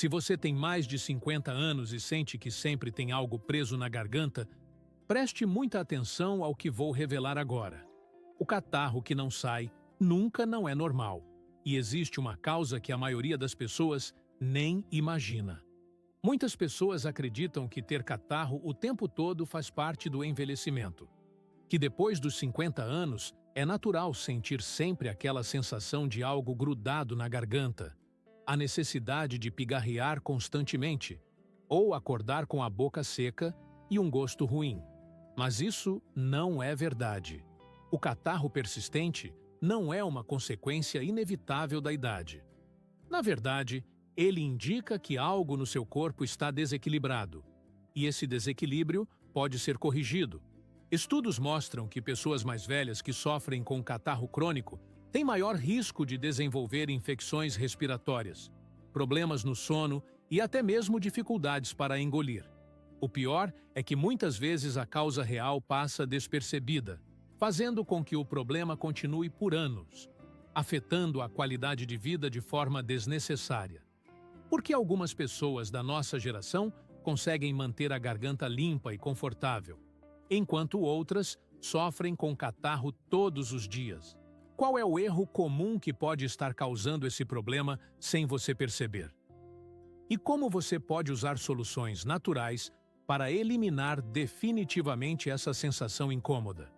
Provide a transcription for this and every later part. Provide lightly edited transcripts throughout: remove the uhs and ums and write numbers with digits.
Se você tem mais de 50 anos e sente que sempre tem algo preso na garganta, preste muita atenção ao que vou revelar agora. O catarro que não sai nunca não é normal, e existe uma causa que a maioria das pessoas nem imagina. Muitas pessoas acreditam que ter catarro o tempo todo faz parte do envelhecimento, que depois dos 50 anos é natural sentir sempre aquela sensação de algo grudado na garganta, a necessidade de pigarrear constantemente, ou acordar com a boca seca e um gosto ruim. Mas isso não é verdade. O catarro persistente não é uma consequência inevitável da idade. Na verdade, ele indica que algo no seu corpo está desequilibrado, e esse desequilíbrio pode ser corrigido. Estudos mostram que pessoas mais velhas que sofrem com catarro crônico têm maior risco de desenvolver infecções respiratórias, problemas no sono e até mesmo dificuldades para engolir. O pior é que muitas vezes a causa real passa despercebida, fazendo com que o problema continue por anos, afetando a qualidade de vida de forma desnecessária. Por que algumas pessoas da nossa geração conseguem manter a garganta limpa e confortável, enquanto outras sofrem com catarro todos os dias? Qual é o erro comum que pode estar causando esse problema sem você perceber? E como você pode usar soluções naturais para eliminar definitivamente essa sensação incômoda?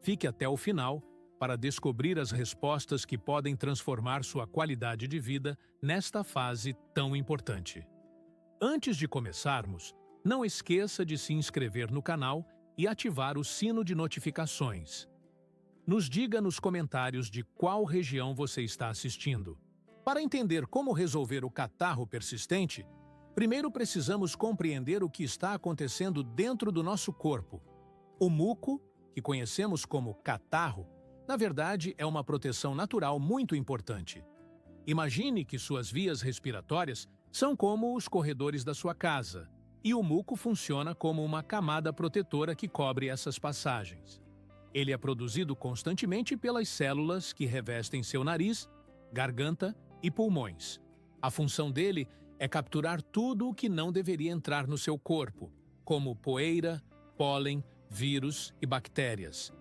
Fique até o final para descobrir as respostas que podem transformar sua qualidade de vida nesta fase tão importante. Antes de começarmos, não esqueça de se inscrever no canal e ativar o sino de notificações. Nos diga nos comentários de qual região você está assistindo. Para entender como resolver o catarro persistente, primeiro precisamos compreender o que está acontecendo dentro do nosso corpo. O muco, que conhecemos como catarro, na verdade é uma proteção natural muito importante. Imagine que suas vias respiratórias são como os corredores da sua casa, e o muco funciona como uma camada protetora que cobre essas passagens. Ele é produzido constantemente pelas células que revestem seu nariz, garganta e pulmões. A função dele é capturar tudo o que não deveria entrar no seu corpo, como poeira, pólen, vírus e bactérias.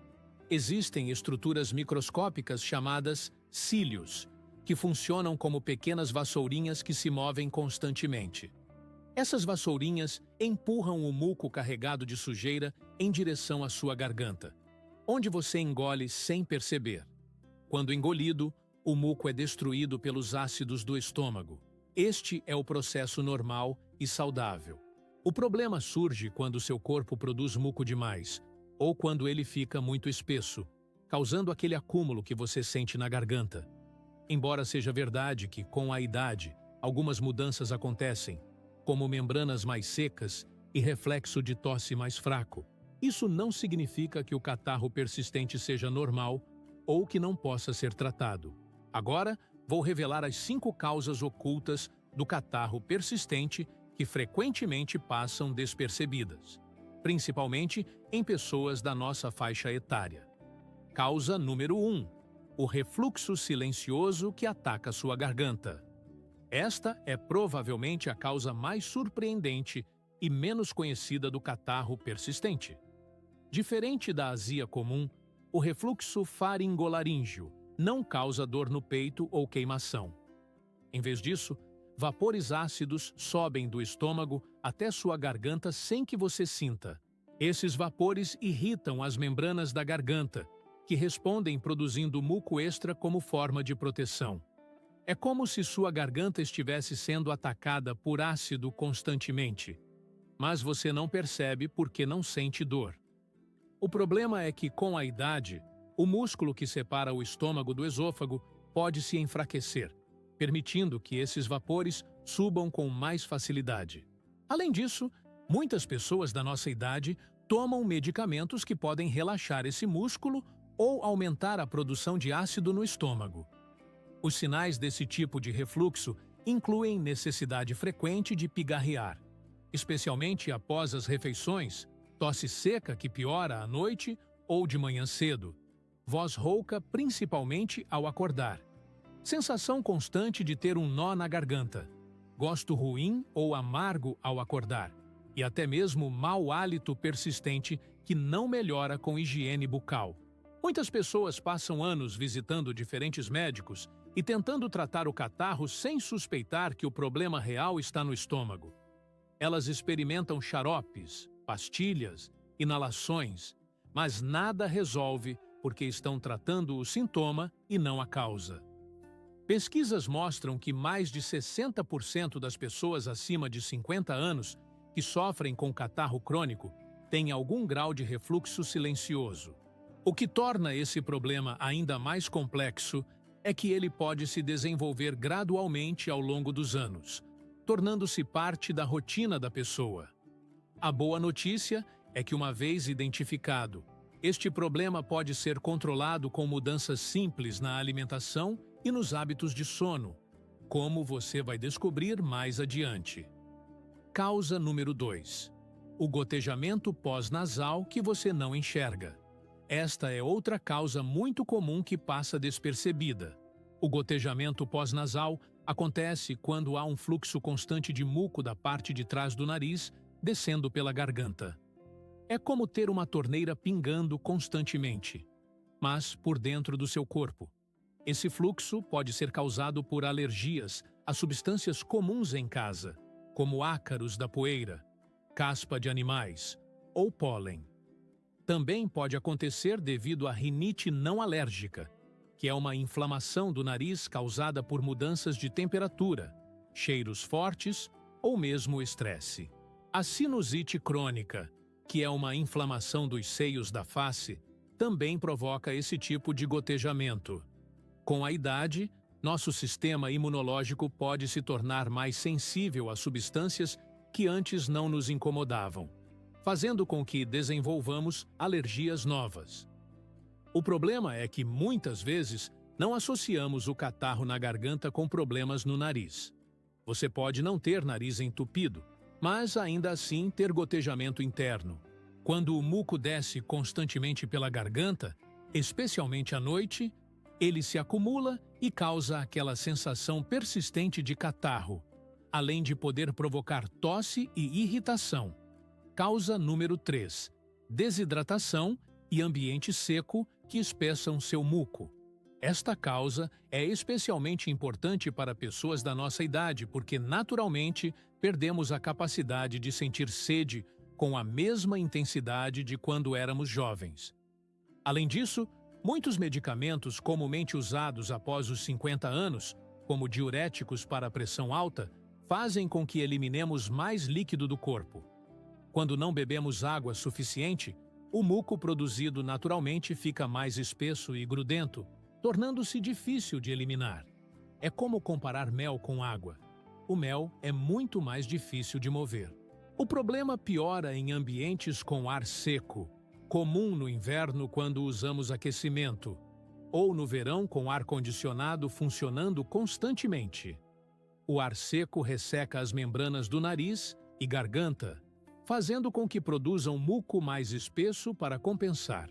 Existem estruturas microscópicas chamadas cílios, que funcionam como pequenas vassourinhas que se movem constantemente. Essas vassourinhas empurram o muco carregado de sujeira em direção à sua garganta, onde você engole sem perceber. Quando engolido, o muco é destruído pelos ácidos do estômago. Este é o processo normal e saudável. O problema surge quando seu corpo produz muco demais, ou quando ele fica muito espesso, causando aquele acúmulo que você sente na garganta. Embora seja verdade que, com a idade, algumas mudanças acontecem, como membranas mais secas e reflexo de tosse mais fraco, isso não significa que o catarro persistente seja normal ou que não possa ser tratado. Agora, vou revelar as 5 causas ocultas do catarro persistente que frequentemente passam despercebidas, principalmente em pessoas da nossa faixa etária. Causa número 1. O refluxo silencioso que ataca sua garganta. Esta é provavelmente a causa mais surpreendente e menos conhecida do catarro persistente. Diferente da azia comum, o refluxo faringolaríngeo não causa dor no peito ou queimação. Em vez disso, vapores ácidos sobem do estômago até sua garganta sem que você sinta. Esses vapores irritam as membranas da garganta, que respondem produzindo muco extra como forma de proteção. É como se sua garganta estivesse sendo atacada por ácido constantemente, mas você não percebe porque não sente dor. O problema é que, com a idade, o músculo que separa o estômago do esôfago pode se enfraquecer, permitindo que esses vapores subam com mais facilidade. Além disso, muitas pessoas da nossa idade tomam medicamentos que podem relaxar esse músculo ou aumentar a produção de ácido no estômago. Os sinais desse tipo de refluxo incluem necessidade frequente de pigarrear, especialmente após as refeições, tosse seca que piora à noite ou de manhã cedo, voz rouca principalmente ao acordar, sensação constante de ter um nó na garganta, gosto ruim ou amargo ao acordar, e até mesmo mau hálito persistente que não melhora com higiene bucal. Muitas pessoas passam anos visitando diferentes médicos e tentando tratar o catarro sem suspeitar que o problema real está no estômago. Elas experimentam xaropes, pastilhas, inalações, mas nada resolve porque estão tratando o sintoma e não a causa. Pesquisas mostram que mais de 60% das pessoas acima de 50 anos que sofrem com catarro crônico têm algum grau de refluxo silencioso. O que torna esse problema ainda mais complexo é que ele pode se desenvolver gradualmente ao longo dos anos, tornando-se parte da rotina da pessoa. A boa notícia é que, uma vez identificado, este problema pode ser controlado com mudanças simples na alimentação e nos hábitos de sono, como você vai descobrir mais adiante. Causa número 2. O gotejamento pós-nasal que você não enxerga. Esta é outra causa muito comum que passa despercebida. O gotejamento pós-nasal acontece quando há um fluxo constante de muco da parte de trás do nariz descendo pela garganta. É como ter uma torneira pingando constantemente, mas por dentro do seu corpo. Esse fluxo pode ser causado por alergias a substâncias comuns em casa, como ácaros da poeira, caspa de animais ou pólen. Também pode acontecer devido à rinite não alérgica, que é uma inflamação do nariz causada por mudanças de temperatura, cheiros fortes ou mesmo estresse. A sinusite crônica, que é uma inflamação dos seios da face, também provoca esse tipo de gotejamento. Com a idade, nosso sistema imunológico pode se tornar mais sensível a substâncias que antes não nos incomodavam, fazendo com que desenvolvamos alergias novas. O problema é que, muitas vezes, não associamos o catarro na garganta com problemas no nariz. Você pode não ter nariz entupido, mas ainda assim ter gotejamento interno. Quando o muco desce constantemente pela garganta, especialmente à noite, ele se acumula e causa aquela sensação persistente de catarro, além de poder provocar tosse e irritação. Causa número 3. Desidratação e ambiente seco que espessam seu muco. Esta causa é especialmente importante para pessoas da nossa idade porque, naturalmente, perdemos a capacidade de sentir sede com a mesma intensidade de quando éramos jovens. Além disso, muitos medicamentos comumente usados após os 50 anos, como diuréticos para a pressão alta, fazem com que eliminemos mais líquido do corpo. Quando não bebemos água suficiente, o muco produzido naturalmente fica mais espesso e grudento, tornando-se difícil de eliminar. É como comparar mel com água. O mel é muito mais difícil de mover. O problema piora em ambientes com ar seco, comum no inverno quando usamos aquecimento, ou no verão com ar-condicionado funcionando constantemente. O ar seco resseca as membranas do nariz e garganta, fazendo com que produzam muco mais espesso para compensar.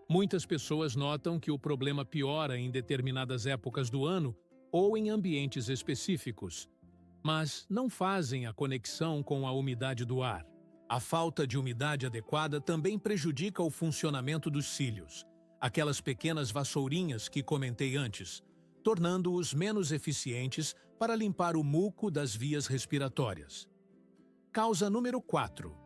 Muitas pessoas notam que o problema piora em determinadas épocas do ano ou em ambientes específicos, mas não fazem a conexão com a umidade do ar. A falta de umidade adequada também prejudica o funcionamento dos cílios, aquelas pequenas vassourinhas que comentei antes, tornando-os menos eficientes para limpar o muco das vias respiratórias. Causa número 4.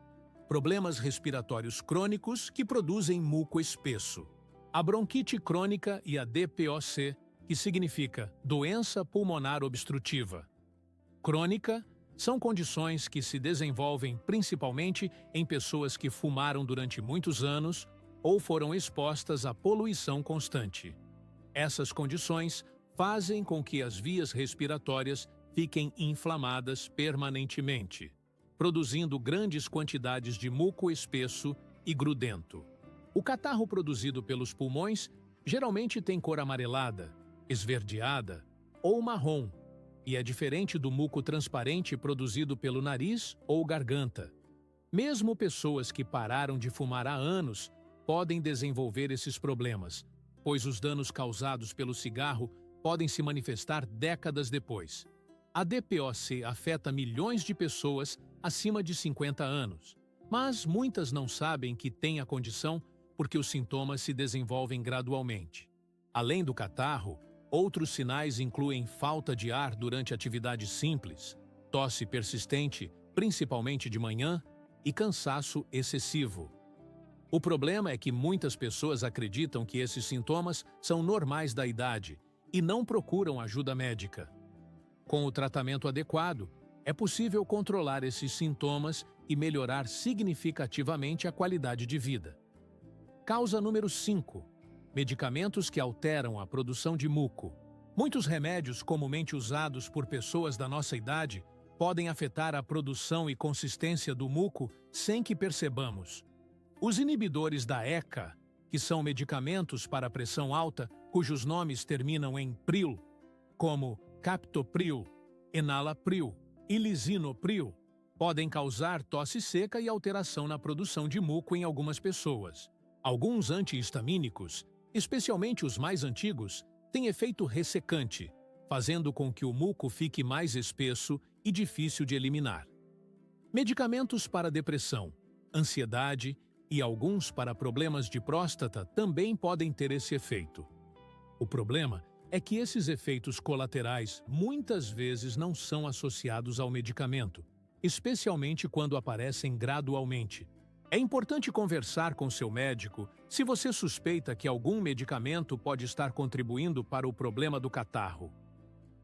Problemas respiratórios crônicos que produzem muco espesso. A bronquite crônica e a DPOC, que significa doença pulmonar obstrutiva. Crônica são condições que se desenvolvem principalmente em pessoas que fumaram durante muitos anos ou foram expostas à poluição constante. Essas condições fazem com que as vias respiratórias fiquem inflamadas permanentemente, produzindo grandes quantidades de muco espesso e grudento. O catarro produzido pelos pulmões geralmente tem cor amarelada, esverdeada ou marrom, e é diferente do muco transparente produzido pelo nariz ou garganta. Mesmo pessoas que pararam de fumar há anos podem desenvolver esses problemas, pois os danos causados pelo cigarro podem se manifestar décadas depois. A DPOC afeta milhões de pessoas acima de 50 anos, mas muitas não sabem que têm a condição porque os sintomas se desenvolvem gradualmente. Além do catarro, outros sinais incluem falta de ar durante atividades simples, tosse persistente, principalmente de manhã, e cansaço excessivo. O problema é que muitas pessoas acreditam que esses sintomas são normais da idade e não procuram ajuda médica. Com o tratamento adequado, é possível controlar esses sintomas e melhorar significativamente a qualidade de vida. Causa número 5. Medicamentos que alteram a produção de muco. Muitos remédios comumente usados por pessoas da nossa idade podem afetar a produção e consistência do muco sem que percebamos. Os inibidores da ECA, que são medicamentos para pressão alta, cujos nomes terminam em pril, como captopril, enalapril e lisinopril, podem causar tosse seca e alteração na produção de muco em algumas pessoas. Alguns antihistamínicos, especialmente os mais antigos, têm efeito ressecante, fazendo com que o muco fique mais espesso e difícil de eliminar. Medicamentos para depressão, ansiedade e alguns para problemas de próstata também podem ter esse efeito. O problema é que esses efeitos colaterais muitas vezes não são associados ao medicamento, especialmente quando aparecem gradualmente. É importante conversar com seu médico se você suspeita que algum medicamento pode estar contribuindo para o problema do catarro.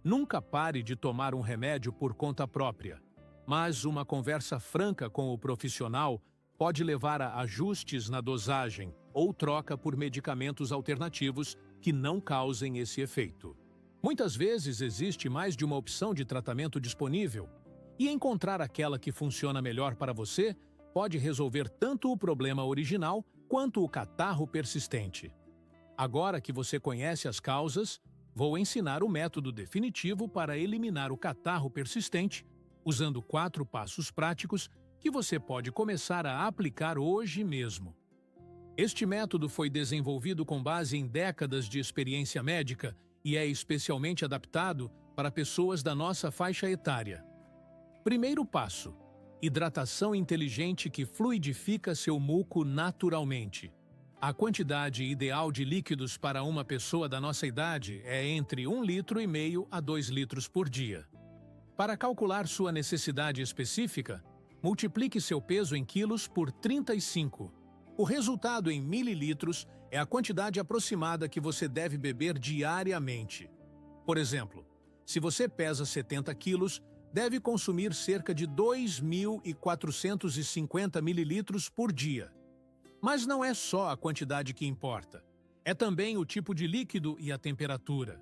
Nunca pare de tomar um remédio por conta própria, mas uma conversa franca com o profissional pode levar a ajustes na dosagem ou troca por medicamentos alternativos que não causem esse efeito. Muitas vezes existe mais de uma opção de tratamento disponível, e encontrar aquela que funciona melhor para você pode resolver tanto o problema original quanto o catarro persistente. Agora que você conhece as causas, vou ensinar o método definitivo para eliminar o catarro persistente, usando 4 passos práticos que você pode começar a aplicar hoje mesmo. Este método foi desenvolvido com base em décadas de experiência médica e é especialmente adaptado para pessoas da nossa faixa etária. Primeiro passo: hidratação inteligente que fluidifica seu muco naturalmente. A quantidade ideal de líquidos para uma pessoa da nossa idade é entre 1,5 litro a 2 litros por dia. Para calcular sua necessidade específica, multiplique seu peso em quilos por 35. O resultado em mililitros é a quantidade aproximada que você deve beber diariamente. Por exemplo, se você pesa 70 quilos, deve consumir cerca de 2.450 mililitros por dia. Mas não é só a quantidade que importa. É também o tipo de líquido e a temperatura.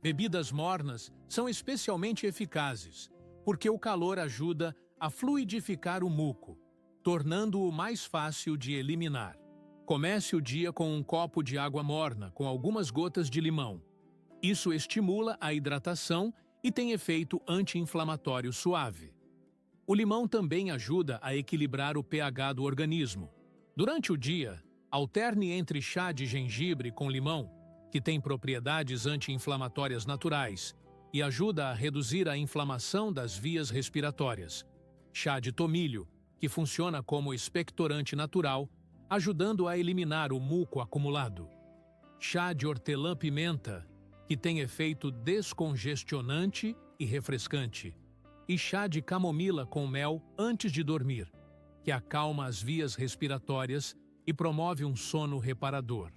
Bebidas mornas são especialmente eficazes, porque o calor ajuda a fluidificar o muco, tornando-o mais fácil de eliminar. Comece o dia com um copo de água morna com algumas gotas de limão. Isso estimula a hidratação e tem efeito anti-inflamatório suave. O limão também ajuda a equilibrar o pH do organismo. Durante o dia, alterne entre chá de gengibre com limão, que tem propriedades anti-inflamatórias naturais e ajuda a reduzir a inflamação das vias respiratórias. Chá de tomilho, que funciona como expectorante natural, ajudando a eliminar o muco acumulado. Chá de hortelã-pimenta, que tem efeito descongestionante e refrescante. E chá de camomila com mel antes de dormir, que acalma as vias respiratórias e promove um sono reparador.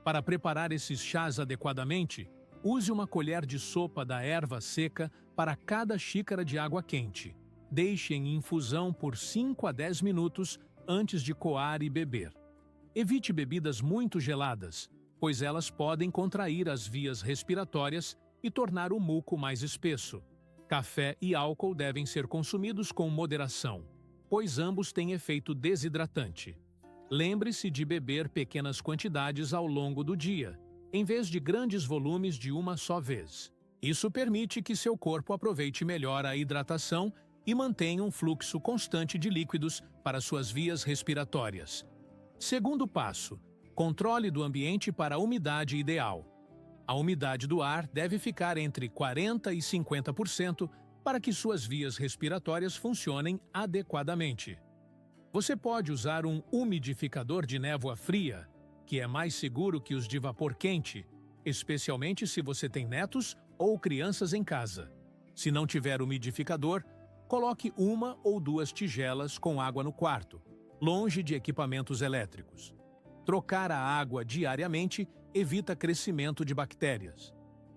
Para preparar esses chás adequadamente, use uma colher de sopa da erva seca para cada xícara de água quente. Deixe em infusão por 5 a 10 minutos antes de coar e beber. Evite bebidas muito geladas, pois elas podem contrair as vias respiratórias e tornar o muco mais espesso. Café e álcool devem ser consumidos com moderação, pois ambos têm efeito desidratante. Lembre-se de beber pequenas quantidades ao longo do dia, em vez de grandes volumes de uma só vez. Isso permite que seu corpo aproveite melhor a hidratação e mantenha um fluxo constante de líquidos para suas vias respiratórias. Segundo passo: controle do ambiente para a umidade ideal. A umidade do ar deve ficar entre 40% e 50% para que suas vias respiratórias funcionem adequadamente. Você pode usar um umidificador de névoa fria, que é mais seguro que os de vapor quente, especialmente se você tem netos ou crianças em casa. Se não tiver umidificador, coloque 1 ou 2 tigelas com água no quarto, longe de equipamentos elétricos. Trocar a água diariamente evita crescimento de bactérias.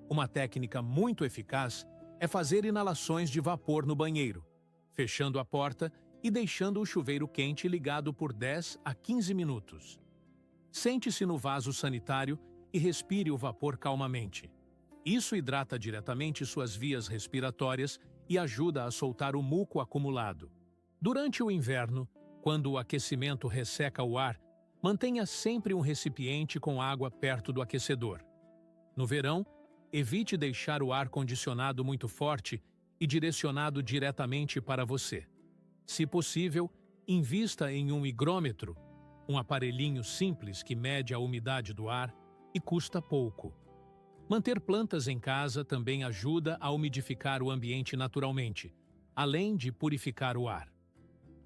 Uma técnica muito eficaz é fazer inalações de vapor no banheiro, fechando a porta e deixando o chuveiro quente ligado por 10 a 15 minutos. Sente-se no vaso sanitário e respire o vapor calmamente. Isso hidrata diretamente suas vias respiratórias e ajuda a soltar o muco acumulado. Durante o inverno, quando o aquecimento resseca o ar, mantenha sempre um recipiente com água perto do aquecedor. No verão, evite deixar o ar-condicionado muito forte e direcionado diretamente para você. Se possível, invista em um higrômetro, um aparelhinho simples que mede a umidade do ar e custa pouco. Manter plantas em casa também ajuda a umidificar o ambiente naturalmente, além de purificar o ar.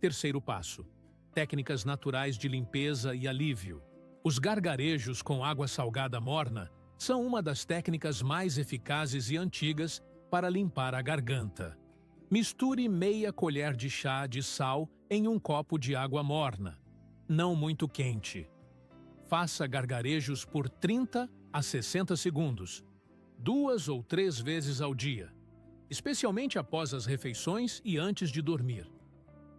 Terceiro passo: técnicas naturais de limpeza e alívio. Os gargarejos com água salgada morna são uma das técnicas mais eficazes e antigas para limpar a garganta. Misture meia colher de chá de sal em um copo de água morna, não muito quente. Faça gargarejos por 30 a 60 segundos, 2 ou 3 vezes ao dia, especialmente após as refeições e antes de dormir.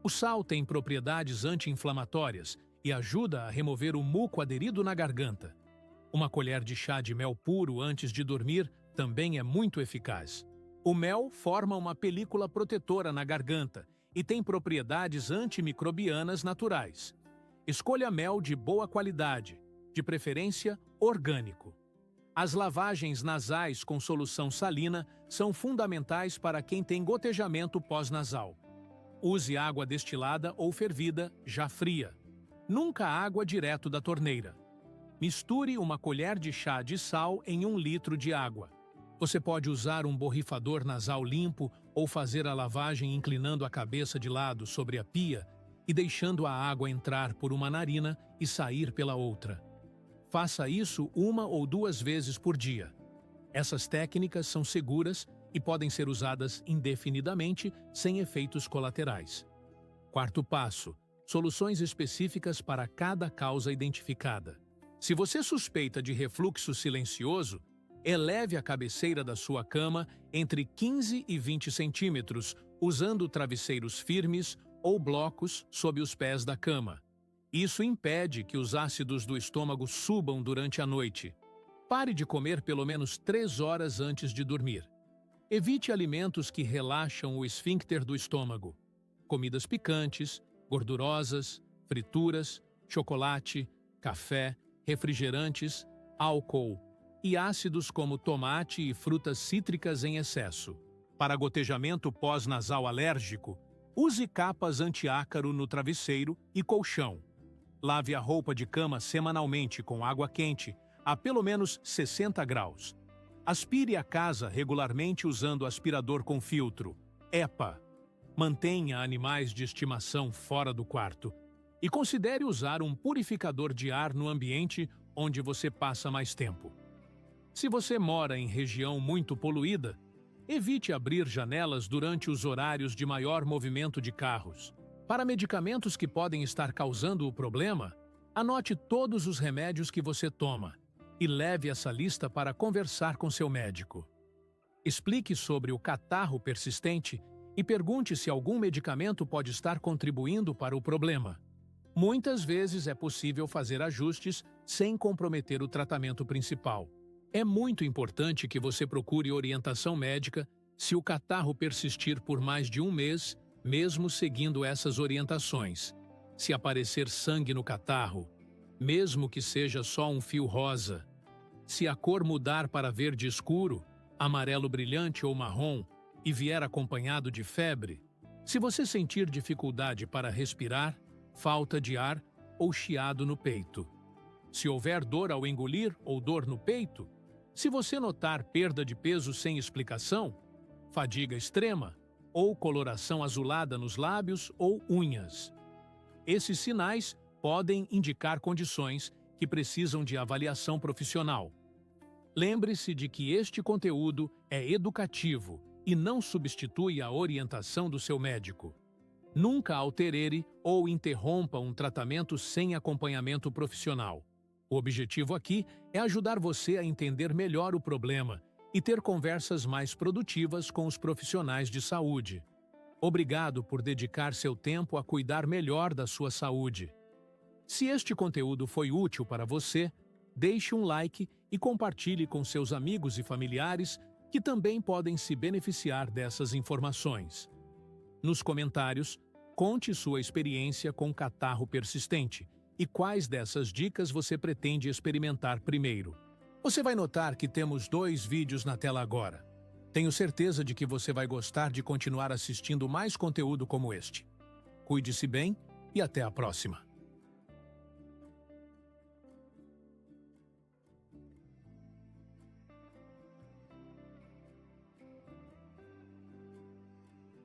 O sal tem propriedades anti-inflamatórias e ajuda a remover o muco aderido na garganta. Uma colher de chá de mel puro antes de dormir também é muito eficaz. O mel forma uma película protetora na garganta e tem propriedades antimicrobianas naturais. Escolha mel de boa qualidade, de preferência orgânico. As lavagens nasais com solução salina são fundamentais para quem tem gotejamento pós-nasal. Use água destilada ou fervida, já fria. Nunca água direto da torneira. Misture uma colher de chá de sal em 1 litro de água. Você pode usar um borrifador nasal limpo ou fazer a lavagem inclinando a cabeça de lado sobre a pia e deixando a água entrar por uma narina e sair pela outra. Faça isso 1 ou 2 vezes por dia. Essas técnicas são seguras e podem ser usadas indefinidamente sem efeitos colaterais. Quarto passo: soluções específicas para cada causa identificada. Se você suspeita de refluxo silencioso, eleve a cabeceira da sua cama entre 15 e 20 centímetros, usando travesseiros firmes ou blocos sob os pés da cama. Isso impede que os ácidos do estômago subam durante a noite. Pare de comer pelo menos 3 horas antes de dormir. Evite alimentos que relaxam o esfíncter do estômago. Comidas picantes, gordurosas, frituras, chocolate, café, refrigerantes, álcool e ácidos como tomate e frutas cítricas em excesso. Para gotejamento pós-nasal alérgico, use capas antiácaro no travesseiro e colchão. Lave a roupa de cama semanalmente com água quente, a pelo menos 60 graus. Aspire a casa regularmente usando aspirador com filtro, EPA. Mantenha animais de estimação fora do quarto. E considere usar um purificador de ar no ambiente onde você passa mais tempo. Se você mora em região muito poluída, evite abrir janelas durante os horários de maior movimento de carros. Para medicamentos que podem estar causando o problema, anote todos os remédios que você toma e leve essa lista para conversar com seu médico. Explique sobre o catarro persistente e pergunte se algum medicamento pode estar contribuindo para o problema. Muitas vezes é possível fazer ajustes sem comprometer o tratamento principal. É muito importante que você procure orientação médica se o catarro persistir por mais de 1 mês, mesmo seguindo essas orientações. Se aparecer sangue no catarro, mesmo que seja só um fio rosa. Se a cor mudar para verde escuro, amarelo brilhante ou marrom e vier acompanhado de febre. Se você sentir dificuldade para respirar, falta de ar ou chiado no peito. Se houver dor ao engolir ou dor no peito, Se você notar perda de peso sem explicação, fadiga extrema ou coloração azulada nos lábios ou unhas, esses sinais podem indicar condições que precisam de avaliação profissional. Lembre-se de que este conteúdo é educativo e não substitui a orientação do seu médico. Nunca altere ou interrompa um tratamento sem acompanhamento profissional. O objetivo aqui é ajudar você a entender melhor o problema e ter conversas mais produtivas com os profissionais de saúde. Obrigado por dedicar seu tempo a cuidar melhor da sua saúde. Se este conteúdo foi útil para você, deixe um like e compartilhe com seus amigos e familiares que também podem se beneficiar dessas informações. Nos comentários, conte sua experiência com catarro persistente e quais dessas dicas você pretende experimentar primeiro. Você vai notar que temos 2 vídeos na tela agora. Tenho certeza de que você vai gostar de continuar assistindo mais conteúdo como este. Cuide-se bem e até a próxima.